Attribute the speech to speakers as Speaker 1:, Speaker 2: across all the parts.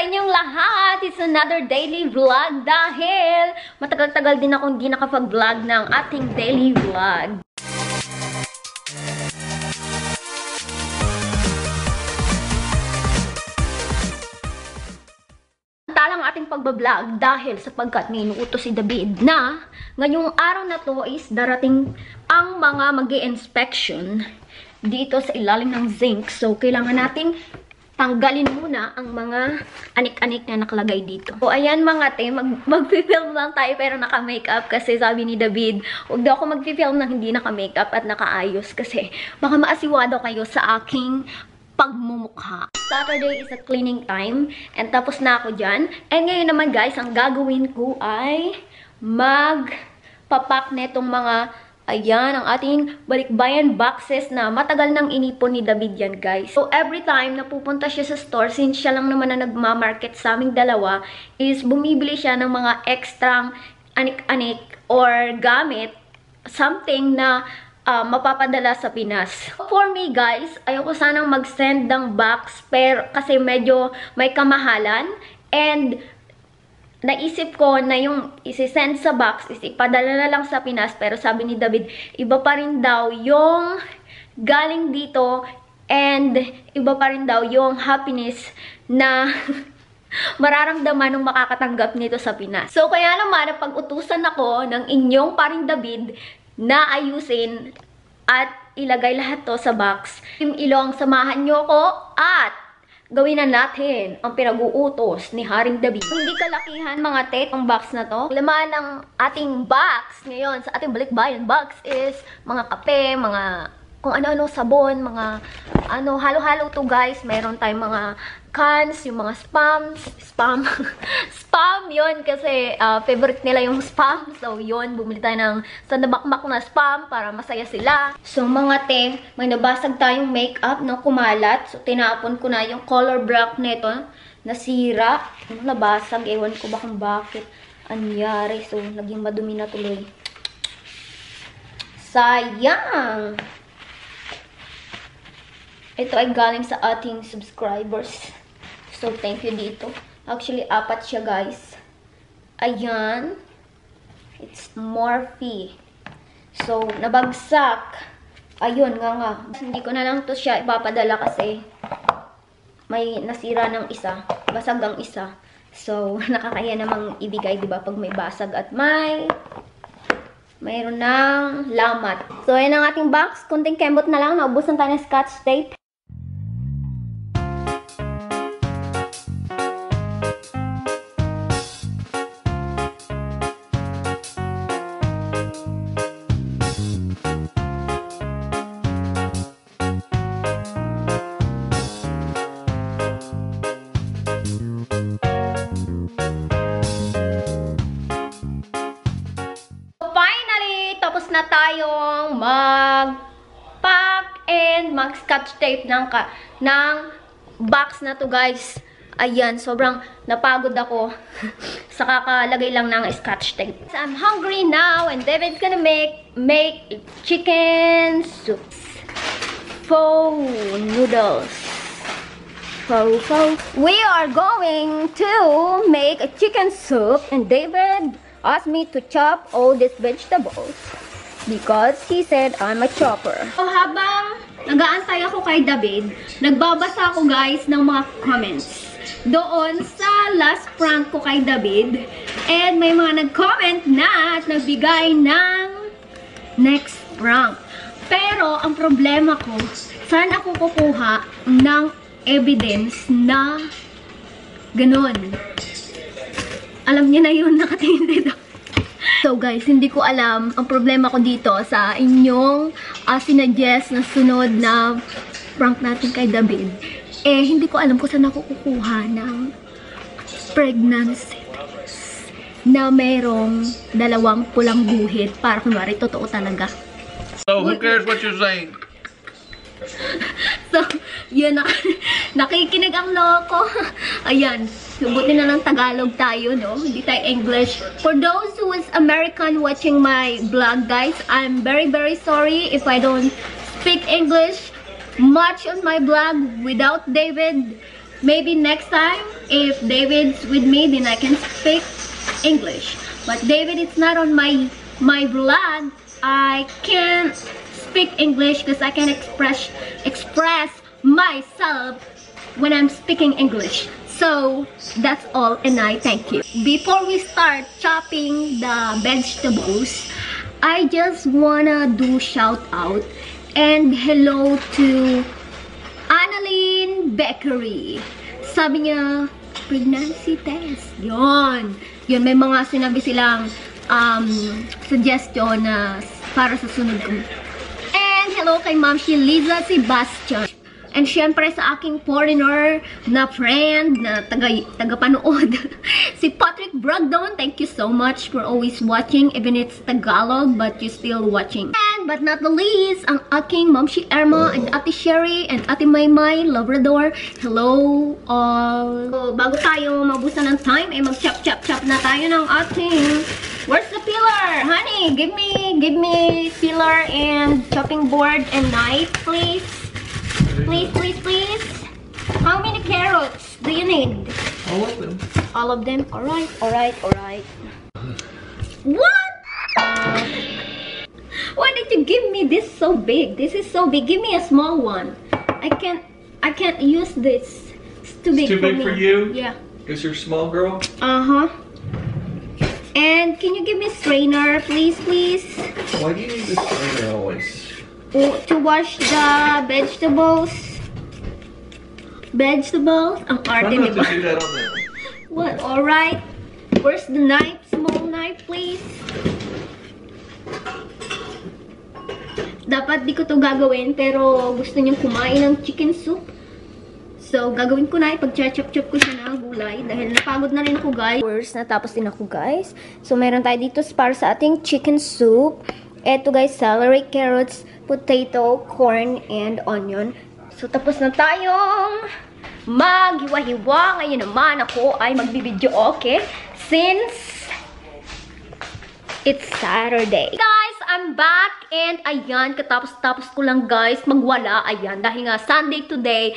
Speaker 1: inyong lahat! It's another daily vlog dahil matagal-tagal din akong hindi nakapag-vlog ng ating daily vlog. Talang ating pagbablog dahil sapagkat ninuutos si David na ngayong araw na to is darating ang mga mag-i-inspection dito sa ilalim ng zinc. So, kailangan nating tanggalin muna ang mga anik-anik na nakalagay dito. So, ayan mga te, mag-film lang tayo pero naka-makeup kasi sabi ni David, huwag daw ako mag-film na hindi naka-makeup at nakaayos kasi baka maasiwado kayo sa aking pagmumukha. Saturday is a cleaning time and tapos na ako dyan. And ngayon naman guys, ang gagawin ko ay magpapak netong mga, ayan, ang ating balikbayan boxes na matagal nang inipon ni David yan guys. So every time na pupunta siya sa store, since siya lang naman na nagmamarket sa aming dalawa, is bumibili siya ng mga extrang anik-anik or gamit, something na mapapadala sa Pinas. For me guys, ayoko sanang mag-send ng box pero kasi medyo may kamahalan and naisip ko na yung isi-send sa box is ipadala na lang sa Pinas pero sabi ni David, iba pa rin daw yung galing dito and iba pa rin daw yung happiness na mararamdaman ng makakatanggap nito sa Pinas. So kaya naman napag-utusan ako ng inyong paring David na ayusin at ilagay lahat to sa box. Team Ilong, samahan nyo ko at gawin na natin ang pinag-uutos ni Haring David. Hindi kalakihan mga tet ang box na to. Laman ng ating box ngayon sa ating balikbayan box is mga kape, mga kung ano-ano sabon, mga ano, halo-halo to guys. Meron tayong mga cans, yung mga spam yun kasi favorite nila yung spam. So yun, bumili tayo ng sandabakmak na spam para masaya sila. So mga te, may nabasag tayong makeup na kumalat. So tinapon ko na yung color block nito, nasira. Nabasag, ewan ko ba kung bakit anyari. So naging madumi na tuloy. Sayang! Ito ay galing sa ating subscribers. So, thank you dito. Actually, 4 siya, guys. Ayan. It's Morphe. So, nabagsak. Ayun, nga. Hindi ko na lang to siya ipapadala kasi may nasira ng isa. Basag ang isa. So, nakakaya namang ibigay, diba? Pag may basag at mayroon ng lamat. So, ayan ang ating box. Kunting kembot na lang. Naubusan tayo ng scotch tape. Tapos na tayong mag-pack and mag-scotch tape ng box na to guys. Ayan, sobrang napagod ako sa kakalagay lang ng scotch tape. So, I'm hungry now and David's gonna make chicken soup. Faux noodles. We are going to make a chicken soup and David asked me to chop all these vegetables because he said I'm a chopper. So, habang nag-aantay ako kay David, nagbabasa ako guys ng mga comments doon sa last prank ko kay David and may mga nag-comment na at nagbigay ng next prank. Pero ang problema ko, saan ako kukuha ng evidence na ganun? Alam niyo na yun, nakatingin dito. So guys, hindi ko alam ang problema ko dito sa inyong sinuggest na sunod na prank natin kay David. Eh, hindi ko alam kung saan ako kukuha ng pregnancy test na merong 2 pulang guhit para kunwari totoo talaga.
Speaker 2: So, who cares what you're saying?
Speaker 1: So, yun, nakikinig ang loko. Ayan, buti na lang Tagalog tayo, no? Hindi tayo English. For those who is American watching my vlog, guys, I'm very, very sorry if I don't speak English much on my vlog without David Maybe next time, if David's with me, then I can speak English. But David is not on my vlog. I can't speak English because I can express myself when I'm speaking English. So that's all, and I thank you. Before we start chopping the vegetables, I just wanna do shout out and hello to Annalyn Bakery. Sabi niya, pregnancy test. Yun, may mga sinabi silang suggestion na para sa sunod ko. And hello kay Ma'am Liza Sebastian. And syempre sa aking foreigner na friend, na taga-panood, si Patrick Bragdon. Thank you so much for always watching, even it's Tagalog, but you still watching. And but not the least, ang aking Ma'am Irma and Ate Sherry and Ate Maymay Labrador. Hello all. So, bago tayo mabusan ng time, mag-chop na tayo ng ating... Where's the peeler? Honey, give me peeler and chopping board and knife, please. Please. How many carrots do you need?
Speaker 2: All of them.
Speaker 1: All of them? Alright. What? Why did you give me this so big? This is so big. Give me a small one. I can't use this. It's too big for me.
Speaker 2: Too big for you?
Speaker 1: Yeah.
Speaker 2: Because you're a small girl?
Speaker 1: Uh-huh. And can you give me a strainer, please?
Speaker 2: Why do you need the strainer always?
Speaker 1: To wash the vegetables. Ang arte,
Speaker 2: Try not
Speaker 1: diba?
Speaker 2: to do that on that.
Speaker 1: What? Alright. Where's the knife? Small knife, please. Dapat di ko to gagawin, pero gusto niyang kumain ng chicken soup. So, gagawin ko na, ipag-chop-chop ko siya ng gulay. Dahil napagod na rin ako, guys. Natapos din ako, guys. So, meron tayo dito para sa ating chicken soup. Eto, guys, celery, carrots, potato, corn, and onion. So, tapos na tayong maghiwa-hiwa. Ngayon naman ako ay magbibideo, okay? Since it's Saturday. Guys, I'm back and ayan, katapos ko lang guys magwala, ayan, dahil nga Saturday today,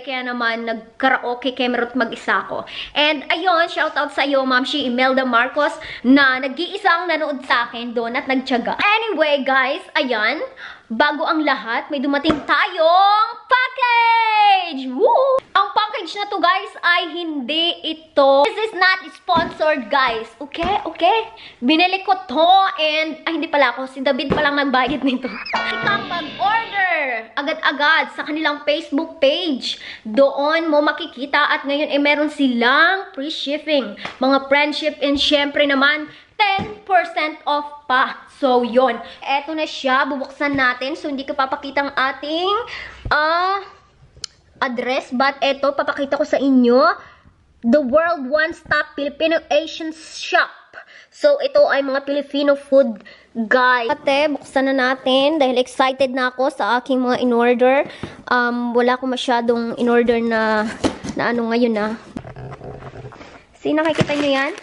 Speaker 1: kaya naman nag-karaoke kemerot mag-isa ko. And ayun, shoutout sa iyo, Ma'am Imelda Marcos, na nag-iisang nanood sa akin doon at nagtiyaga. Anyway guys, ayan, bago ang lahat, may dumating tayong package! Woo! Ang package na to guys ay hindi ito. This is not sponsored guys. Okay? Binili ko to and, ay hindi pala ako. Si David palang nagbayad nito. Ikaw mag-order agad-agad sa kanilang Facebook page. Doon mo makikita at ngayon ay meron silang free shipping. Mga friendship and syempre naman, 10% off pa. So, yon. Eto na siya. Bubuksan natin. So, hindi ko papakita ang ating address. But, eto, papakita ko sa inyo. The World One-Stop Filipino Asian Shop. So, ito ay mga Filipino food, guys. Ate, buksan na natin. Dahil excited na ako sa aking mga in-order. Wala ko masyadong in-order na ano ngayon na. See, nakikita nyo yan?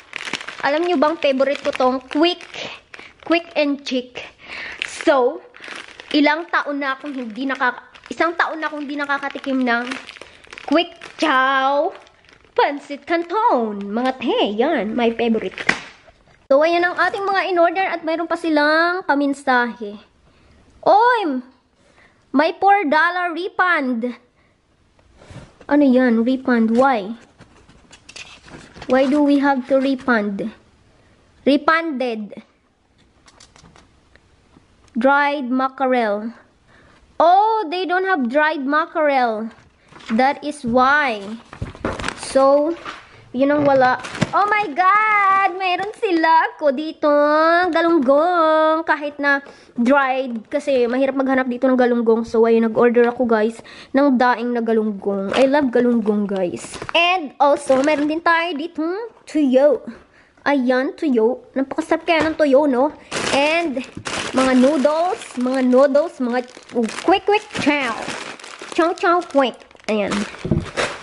Speaker 1: Alam nyo bang favorite ko tong quick and chick. So, isang taon na akong hindi nakakatikim ng quick chow pancit canton. Mga te, yan, my favorite. So, ayan ang ating mga in-order at mayroon pa silang paminsahe. Oy! May $4 refund. Ano yan? Refund? Why? Why do we have to refund? Refunded. Dried mackerel. Oh, they don't have dried mackerel. That is why. So, yun ang wala. Oh my God! Mayroon sila ko dito. Galunggong. Kahit na dried. Kasi mahirap maghanap dito ng galunggong. So, ayun, nag-order ako guys ng daing na galunggong. I love galunggong guys. And also, meron din tayo dito tuyo. Ayan, tuyo. Napakasarap kaya ng tuyo, no? And, mga noodles, mga quick chow. Chow quick. Ayan.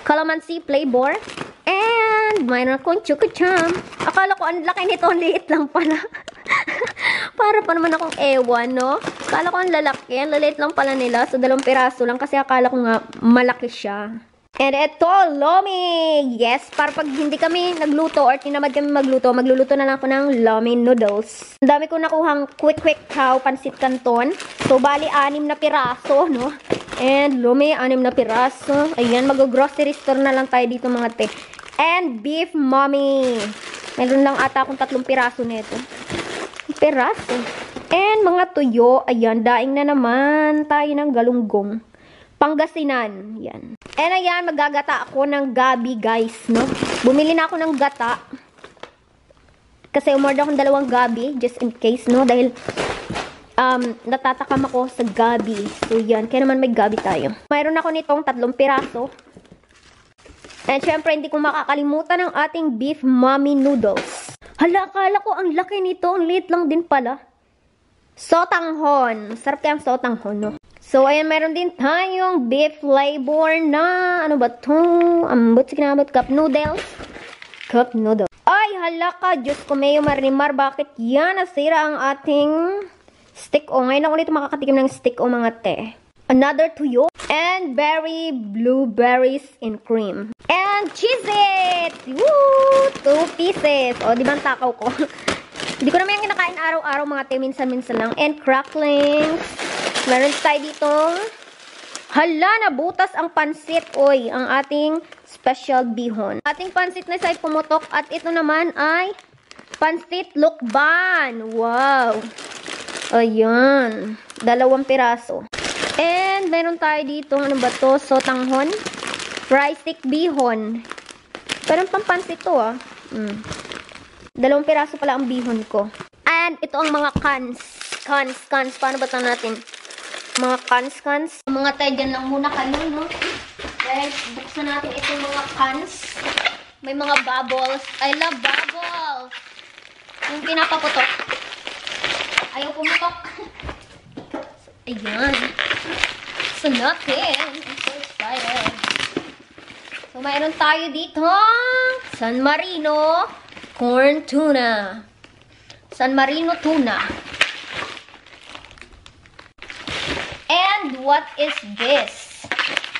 Speaker 1: Calamansi flavor. And, mayroon akong chukucham. Akala ko, ang laki nito, ang liit lang pala. Para pa naman akong ewan, no? Akala ko ang lalaki, ang laliit lang pala nila. So, 2 piraso lang kasi akala ko nga malaki siya. And ito, lomi! Yes, para pag hindi kami nagluto or tinamad kami magluto, magluluto na lang ako ng lomi noodles. Ang dami ko nakuhang quick chow pansit canton. So, bali, 6 na piraso, no? And lomi, 6 na piraso. Ayan, mag-grocery store na lang tayo dito, mga te. And beef mommy. Meron lang ata akong 3 piraso nito. Piraso. And mga tuyo. Ayan, daing na naman tayo ng galunggong. Pangasinan. Yan. And ayan, magagata ako ng gabi, guys, no? Bumili na ako ng gata. Kasi umorder akong 2 gabi, just in case, no? Dahil, natatakam ako sa gabi. So, yan. Kaya naman may gabi tayo. Mayroon ako nitong 3 piraso. And syempre, hindi ko makakalimutan ng ating beef mommy noodles. Hala, akala ko ang laki nito. Ang liit lang din pala. Sotanghon. Sarap kayang sotanghon, no? So, ayan, meron din tayong beef flavor na, ano ba ito? Ambot, sinabot, cup noodles. Cup noodles. Ay, hala ka, Diyos ko, Mayo Marimar, bakit yan? Nasira ang ating stick o. Ngayon lang ulit makakatikim ng stick o, mga te. Another tuyo. And berry blueberries in cream. And cheese it! Woo! 2 pieces. O, di ba ang takaw ko? Hindi ko naman yung kinakain araw-araw, mga te. Minsan-minsan lang. And cracklings. Meron tayo ditong, hala, nabutas ang pansit, oy, ang ating special bihon. Ating pansit na sa'y pumutok at ito naman ay pansit lukban. Wow. Ayan. 2 piraso. And meron tayo dito, ano ba to? Sotanghon. Fry stick bihon. Parang pampansit to, ah. 2 piraso pala ang bihon ko. And ito ang mga cans. Cans. Paano ba ito natin? Mga cans. Mga tayo, dyan lang muna kayo, no? Dahil buksan natin itong mga cans. May mga bubbles. I love bubbles! Yung pinapaputok. Ayaw pumutok. Ayan. So, natin. I'm so excited. So, mayroon tayo dito. San Marino corn tuna. San Marino tuna. And what is this?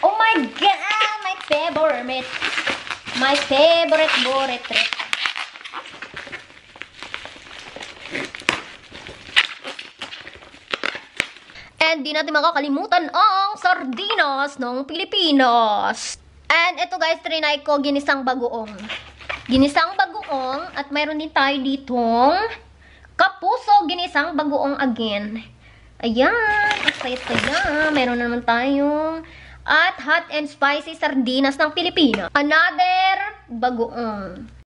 Speaker 1: Oh my God! My favorite. My favorite. And di natin makakalimutan ang sardinas ng Pilipinas. And ito guys, trinay ko ginisang bagoong. At mayroon din tayo ditong kapuso ginisang bagoong again. Ayan, saya. Meron na naman tayong at hot and spicy sardinas ng Pilipinas. Another bagoong.